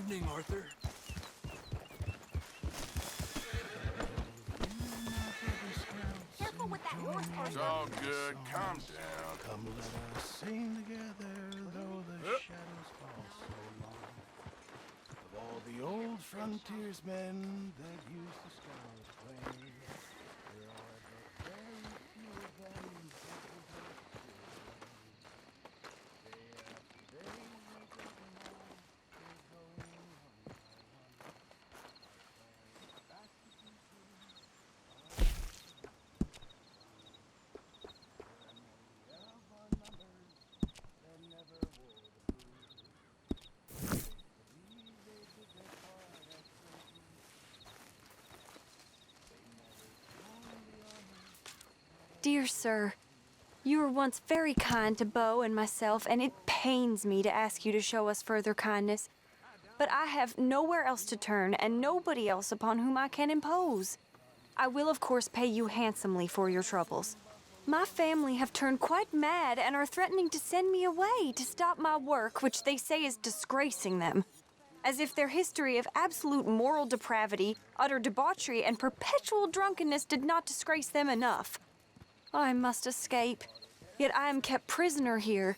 evening, Arthur. Careful with that horse, It's Arthur. all good. Calm down. Come let us sing together, though the shadows fall so long. Of all the old frontiersmen that used to scout the plain, there are but very few of them that will go day after day, week after month, they're going one by one. Our plans back to pieces. Dear sir, you were once very kind to Beau and myself, and it pains me to ask you to show us further kindness. But I have nowhere else to turn, and nobody else upon whom I can impose. I will, of course, pay you handsomely for your troubles. My family have turned quite mad and are threatening to send me away to stop my work, which they say is disgracing them. As if their history of absolute moral depravity, utter debauchery, and perpetual drunkenness did not disgrace them enough. I must escape, yet I am kept prisoner here.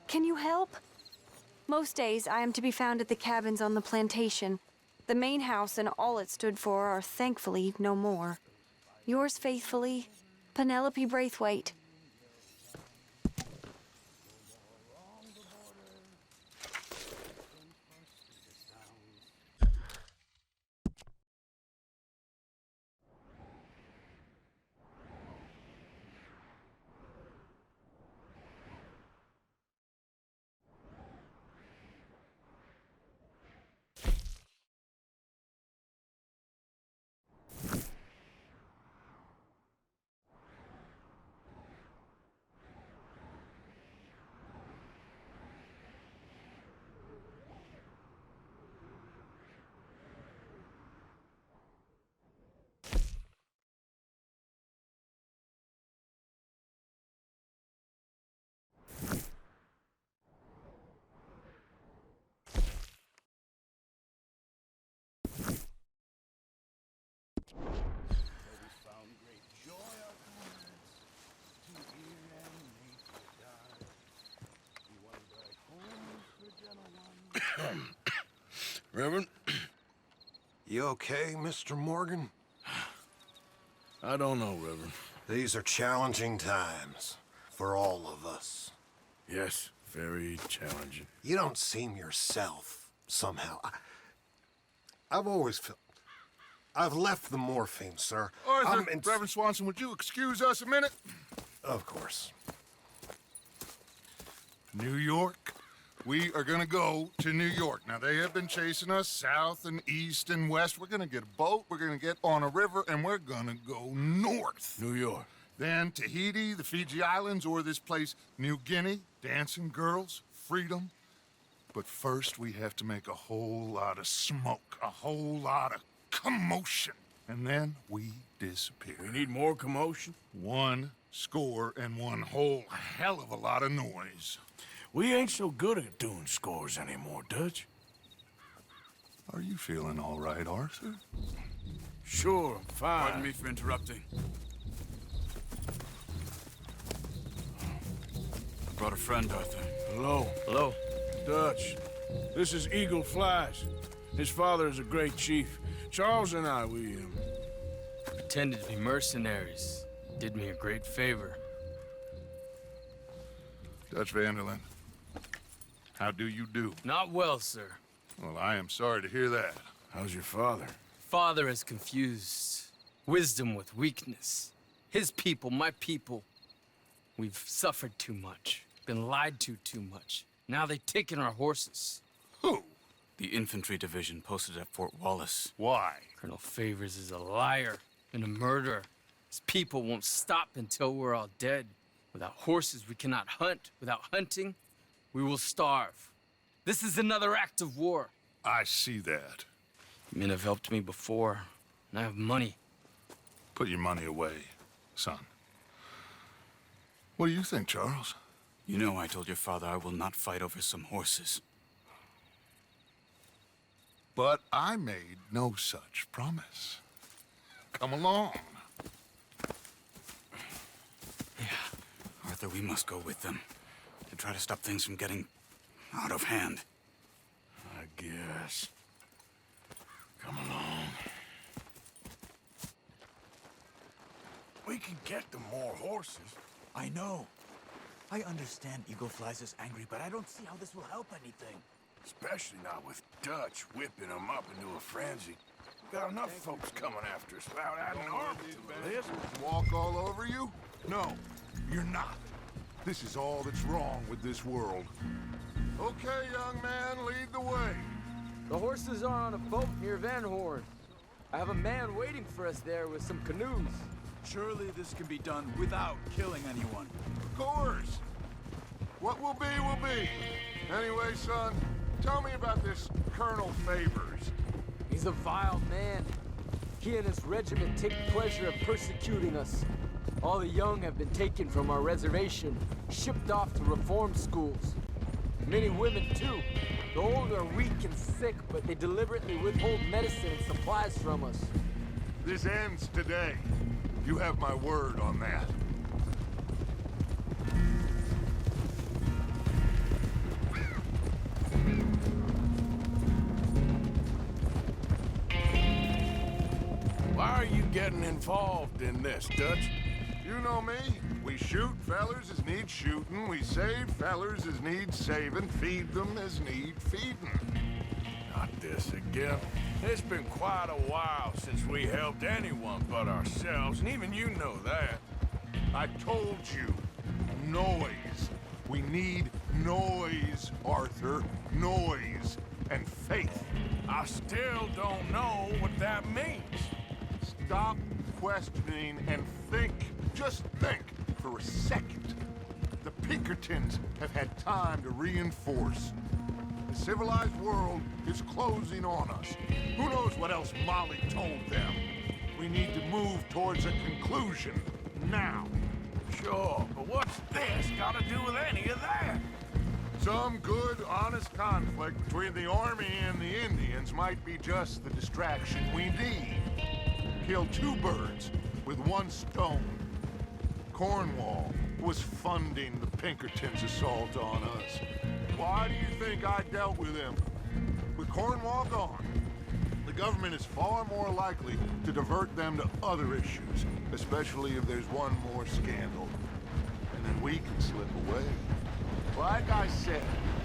Can you help? Most days I am to be found at the cabins on the plantation. The main house and all it stood for are thankfully no more. Yours faithfully, Penelope Braithwaite. Reverend? You okay, Mr. Morgan? I don't know, Reverend. These are challenging times for all of us. Yes, very challenging. You don't seem yourself, somehow. I've always felt... I've left the morphine, sir. Arthur, Reverend Swanson, would you excuse us a minute? Of course. New York. We are gonna go to New York. Now, they have been chasing us south and east and west. We're gonna get a boat, we're gonna get on a river, and we're gonna go north. New York. Then Tahiti, the Fiji Islands, or this place, New Guinea, dancing girls, freedom. But first, we have to make a whole lot of smoke, a whole lot of commotion. And then we disappear. We need more commotion. 1 score and 1 whole hell of a lot of noise. We ain't so good at doing scores anymore, Dutch. Are you feeling all right, Arthur? Sure, fine. Pardon me for interrupting. I brought a friend, Arthur. Hello. Hello. Dutch. This is Eagle Flies. His father is a great chief. Charles and I, we Pretended to be mercenaries. Did me a great favor. Dutch Vanderlyn, how do you do? Not well, sir. Well, I am sorry to hear that. How's your father? Father has confused wisdom with weakness. His people, my people. We've suffered too much. Been lied to too much. Now they've taken our horses. Who? The infantry division posted at Fort Wallace. Why? Colonel Favors is a liar and a murderer. His people won't stop until we're all dead. Without horses, we cannot hunt. Without hunting, we will starve. This is another act of war. I see that. Men have helped me before, and I have money. Put your money away, son. What do you think, Charles? You know I told your father I will not fight over some horses. But I made no such promise. Come along. Arthur, we must go with them to try to stop things from getting out of hand. I guess. Come along. We can get them more horses. I know. I understand Eagle Flies is angry, but I don't see how this will help anything. Especially not with Dutch whipping them up into a frenzy. Got enough folks coming after us without adding arms to the list. Walk all over you? No, you're not. This is all that's wrong with this world. Okay, young man, lead the way. The horses are on a boat near Van Horn. I have a man waiting for us there with some canoes. Surely this can be done without killing anyone. Of course. What will be, will be. Anyway, son, tell me about this Colonel Favors. He's a vile man. He and his regiment take pleasure of persecuting us. All the young have been taken from our reservation, shipped off to reform schools. Many women, too. The old are weak and sick, but they deliberately withhold medicine and supplies from us. This ends today. You have my word on that. Why are you getting involved in this, Dutch? You know me. We shoot fellers as need shooting. We save fellers as need saving. Feed them as need feeding. Not this again. It's been quite a while since we helped anyone but ourselves, and even you know that. I told you. Noise. We need noise, Arthur. Noise and faith. I still don't know what that means. Stop questioning and think. Just think for a second. The Pinkertons have had time to reinforce. The civilized world is closing on us. Who knows what else Molly told them? We need to move towards a conclusion now. Sure, but what's this got to do with any of that? Some good, honest conflict between the army and the Indians might be just the distraction we need. Kill two birds with one stone. Cornwall was funding the Pinkertons' assault on us. Why do you think I dealt with him? With Cornwall gone, the government is far more likely to divert them to other issues, especially if there's one more scandal. And then we can slip away. Like I said,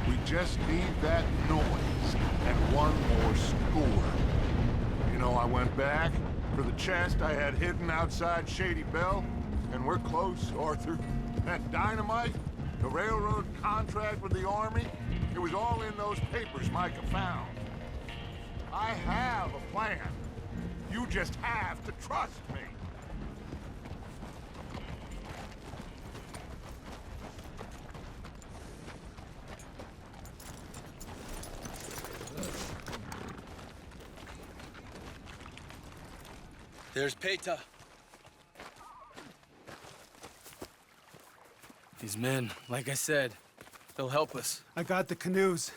we just need that noise and one more score. You know, I went back for the chest I had hidden outside Shady Bell, and we're close, Arthur. That dynamite, the railroad contract with the army, it was all in those papers Micah found. I have a plan. You just have to trust me. There's Peta. These men, like I said, they'll help us. I got the canoes.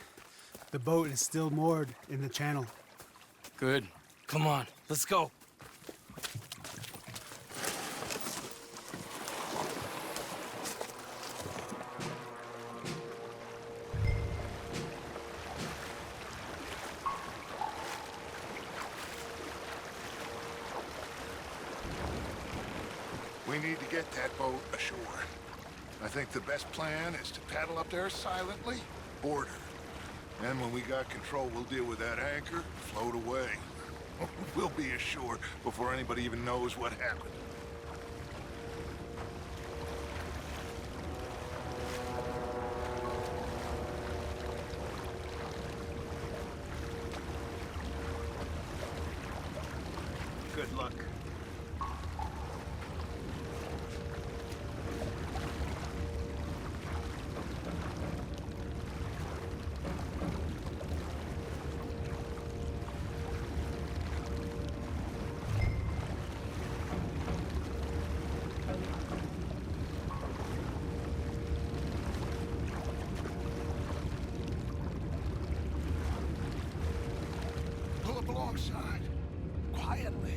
The boat is still moored in the channel. Good. Come on, let's go. We need to get that boat ashore. I think the best plan is to paddle up there silently, board her. Then when we got control, we'll deal with that anchor, float away. We'll be ashore before anybody even knows what happened. Good luck. step alongside. Quietly.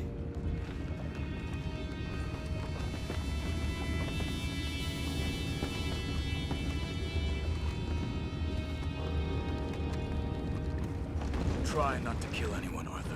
Try not to kill anyone, Arthur.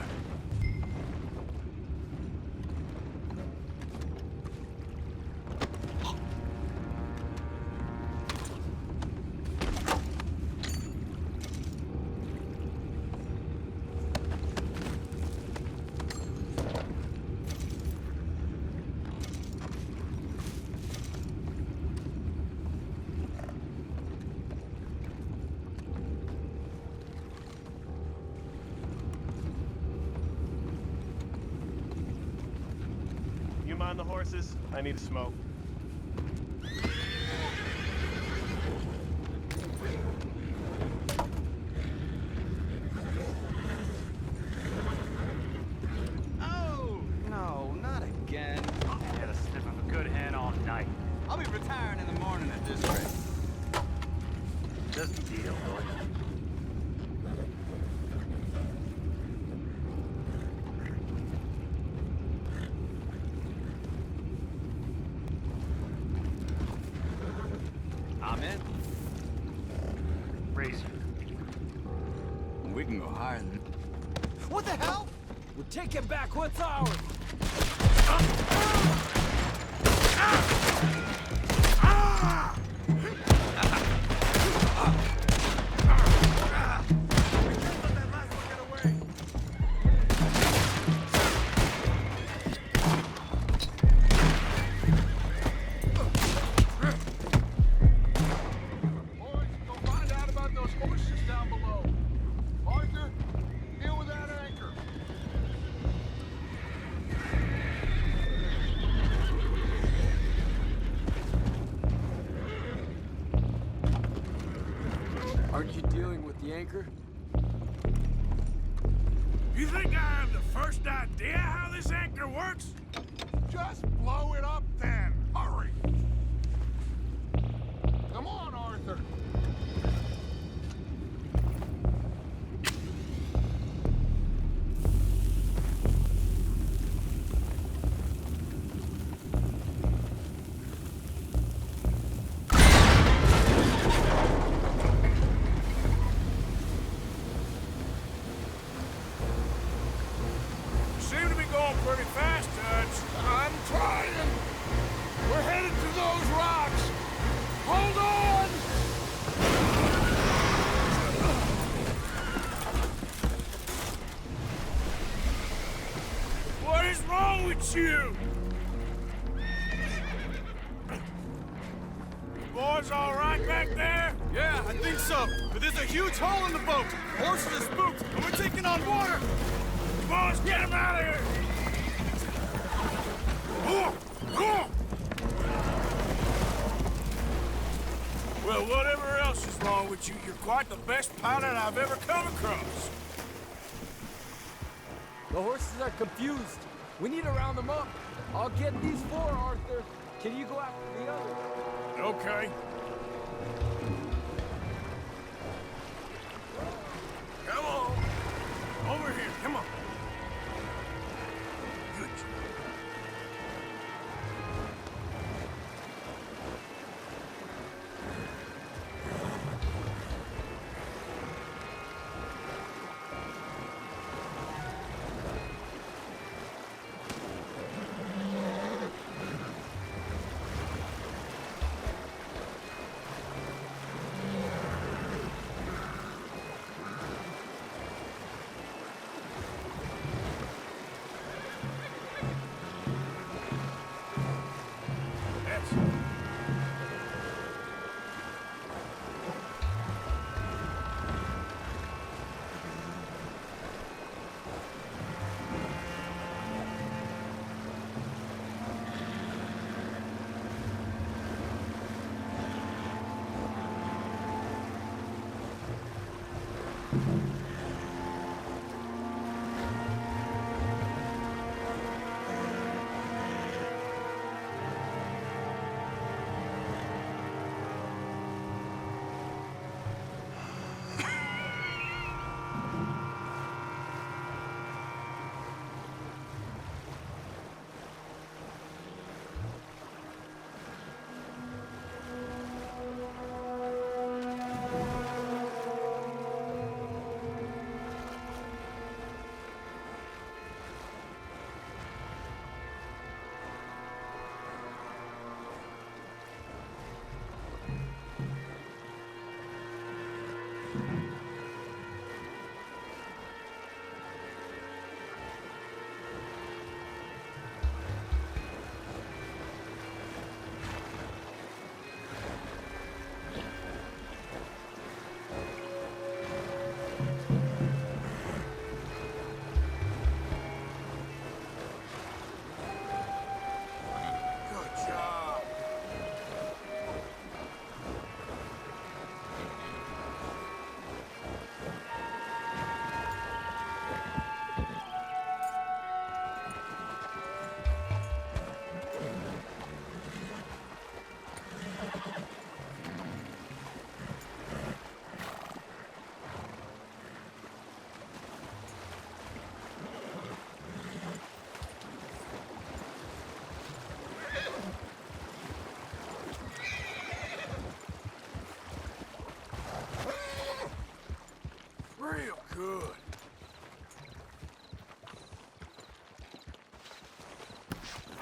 You mind the horses? I need a smoke. Oh, no, not again. I had a sniff of a good hen all night. I'll be retiring in the morning at this rate. Just a deal, boy. I'm in. Racer. We can go higher than... What the hell? We're taking back what's ours! Boys, go find out about those horses down below. Arthur, deal with that anchor. Aren't you dealing with the anchor? You think I have the first idea how this anchor works? Just blow it up then. Hurry. Come on, Arthur. You seem to be going pretty fast, Dutch. I'm trying. We're headed to those rocks. Hold on. What is wrong with you? Boys all right back there? Yeah, I think so. But there's a huge hole in the boat. Horses are spooked, and we're taking on water. Boys, get him out of here! Well, whatever else is wrong with you, you're quite the best pilot I've ever come across. The horses are confused. We need to round them up. I'll get these four, Arthur. Can you go after the others? Okay. Come on. Over here, come on. Good.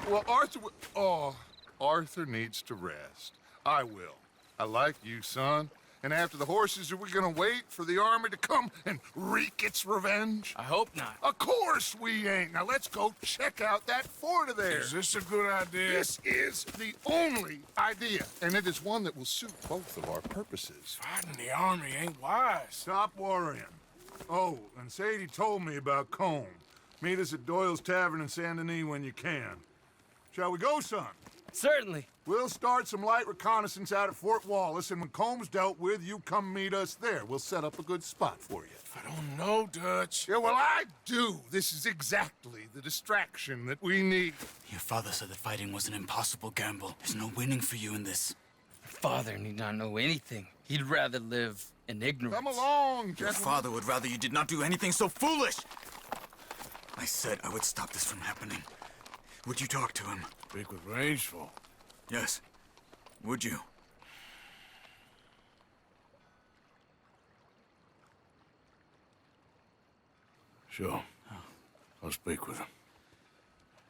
Well, Arthur... Oh, Arthur needs to rest. I will. I like you, son. And after the horses, are we gonna wait for the army to come and wreak its revenge? I hope not. Of course we ain't. Now let's go check out that fort of theirs. Is this a good idea? This is the only idea, and it is one that will suit both of our purposes. Fighting the army ain't wise. Stop worrying. Oh, and Sadie told me about Combe. Meet us at Doyle's Tavern in Saint Denis when you can. Shall we go, son? Certainly. We'll start some light reconnaissance out at Fort Wallace, and when Combs dealt with, you come meet us there. We'll set up a good spot for you. I don't know, Dutch. Yeah, well, I do. This is exactly the distraction that we need. Your father said that fighting was an impossible gamble. There's no winning for you in this. Father need not know anything. He'd rather live in ignorance. Come along, Your gentlemen. father would rather you did not do anything so foolish. I said I would stop this from happening. Would you talk to him? Speak with Rangeful. Yes. Would you? Sure. I'll speak with him.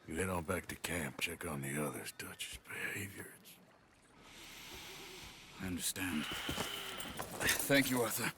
You head on back to camp, check on the others. Dutch's behavior. I understand. Thank you, Arthur.